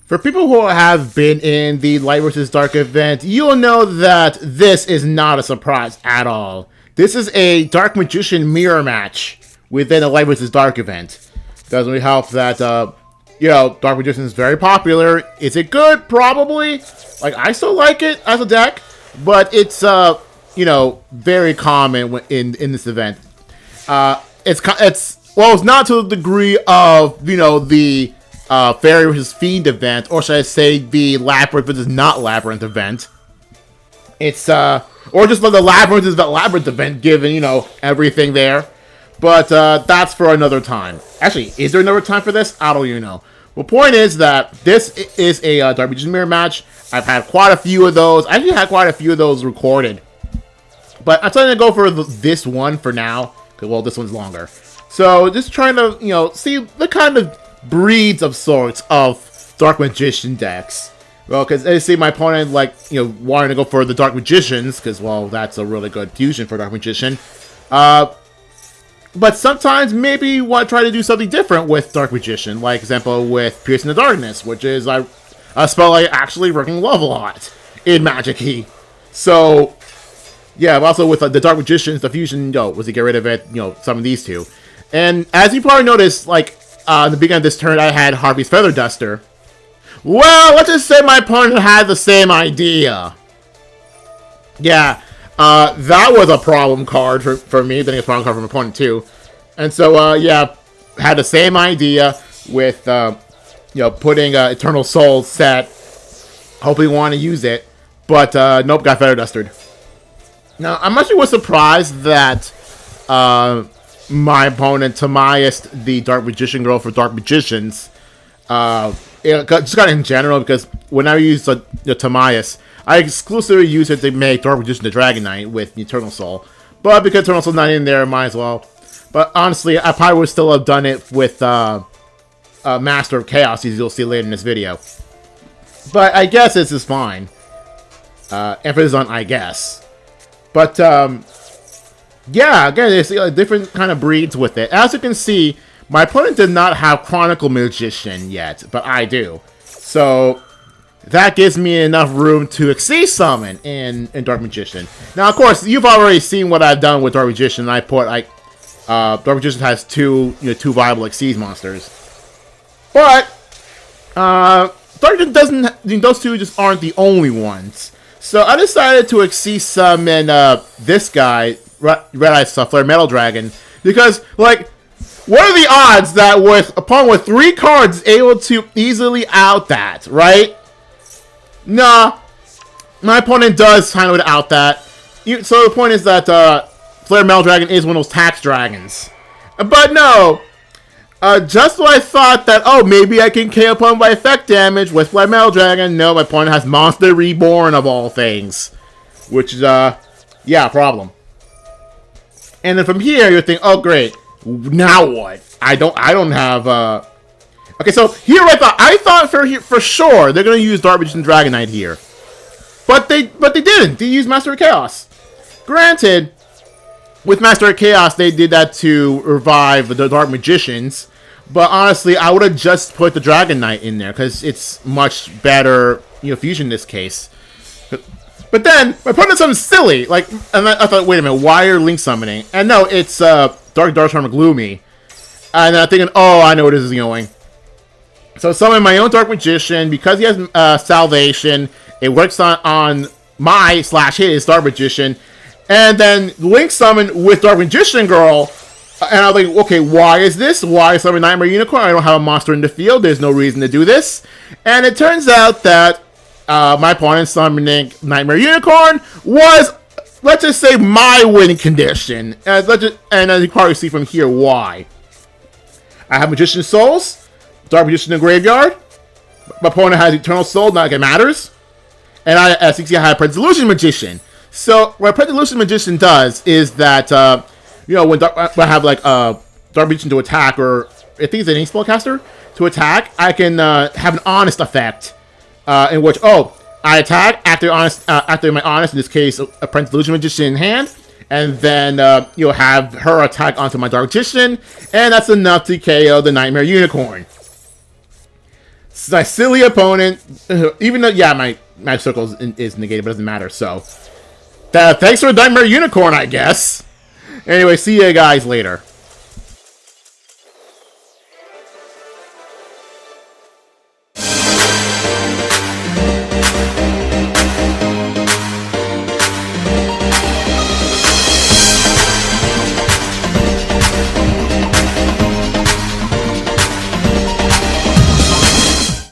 For people who have been in the Light vs. Dark event, you'll know that this is not a surprise at all. This is a Dark Magician mirror match within the Light vs. Dark event. Doesn't really help that, Dark Magician is very popular. Is it good? Probably. Like, I still like it as a deck, but it's, very common in this event. It's not to the degree of, the Fairy vs. Fiend event, or should I say the Labyrinth vs. Not Labyrinth event. It's, or just like the Labyrinth vs. Labyrinth event, given, everything there. But, that's for another time. Actually, is there another time for this? I don't even know. Well, point is that this is a Dark Magician mirror match. I've had quite a few of those. I actually had quite a few of those recorded. But I'm trying to go for this one for now. Because, well, this one's longer. So, just trying to, see the kind of breeds of sorts of Dark Magician decks. Well, because I see my opponent, wanting to go for the Dark Magicians. Because, well, that's a really good fusion for Dark Magician. But sometimes maybe you want to try to do something different with Dark Magician. Like, example, with Piercing the Darkness, which is a spell I actually freaking love a lot in Magic Key. So, yeah, but also with the Dark Magicians, the fusion, was to get rid of it, some of these two. And as you probably noticed, in the beginning of this turn, I had Harvey's Feather Duster. Well, let's just say my opponent had the same idea. Yeah. That was a problem card for me, then a problem card for my opponent too. And so, had the same idea with, putting Eternal Soul set. Hopefully want to use it. But, nope, got Feather Dustered. Now, I'm actually surprised that, my opponent, Tamias, the Dark Magician girl for Dark Magicians, just got in general, because when I use the Tamias, I exclusively use it to make Dark Magician the Dragon Knight with Eternal Soul. But because Eternal Soul's not in there, might as well. But honestly, I probably would still have done it with Master of Chaos, as you'll see later in this video. But I guess this is fine. Emphasis on I guess. But, again, there's different kind of breeds with it. As you can see, my opponent did not have Chronicle Magician yet, but I do. So that gives me enough room to Exceed Summon in Dark Magician. Now, of course, you've already seen what I've done with Dark Magician. I put, Dark Magician has two viable Exceed monsters. But, Dark Magician doesn't, those two just aren't the only ones. So I decided to Exceed Summon, this guy, Red-Eyed Flare Metal Dragon, because, what are the odds that with 3 cards able to easily out that, right? Nah, my opponent does kind of out that. So the point is that Flare Metal Dragon is one of those tax dragons. But no, just when I thought that, maybe I can KO opponent by effect damage with Flare Metal Dragon, no, my opponent has Monster Reborn of all things. Which is, yeah, a problem. And then from here, you're thinking, oh great, now what? I don't have, okay, so here I thought for sure they're gonna use Dark Magician Dragon Knight here, but they didn't. They used Master of Chaos. Granted, with Master of Chaos they did that to revive the Dark Magicians, but honestly I would have just put the Dragon Knight in there because it's much better, fusion in this case. But then my opponent something silly, and I thought, wait a minute, why are Link summoning? And no, it's Dark Charm Gloomy. And I'm thinking, oh, I know where this is going. So summon my own Dark Magician. Because he has Salvation, it works on my/his Dark Magician. And then Link summon with Dark Magician Girl. And I'm like, okay, why is this? Why summon Nightmare Unicorn? I don't have a monster in the field. There's no reason to do this. And it turns out that my opponent summoning Nightmare Unicorn was, let's just say, my winning condition. And as you probably see from here, why. I have Magician Souls, Dark Magician in the Graveyard. My opponent has Eternal Soul, not like it matters. And as you can see, I have Prince Illusion Magician. So what Prince Illusion Magician does is that, when I have Dark Magician to attack, or I think it's an spellcaster to attack, I can have an Honest effect. In which, I attack after my Honest, in this case, a Prince Illusion Magician in hand, and then you'll have her attack onto my Dark Magician, and that's enough to KO the Nightmare Unicorn. my silly opponent, even though, yeah, my magic circle is negated, but it doesn't matter, so. Thanks for the Nightmare Unicorn, I guess. Anyway, see you guys later.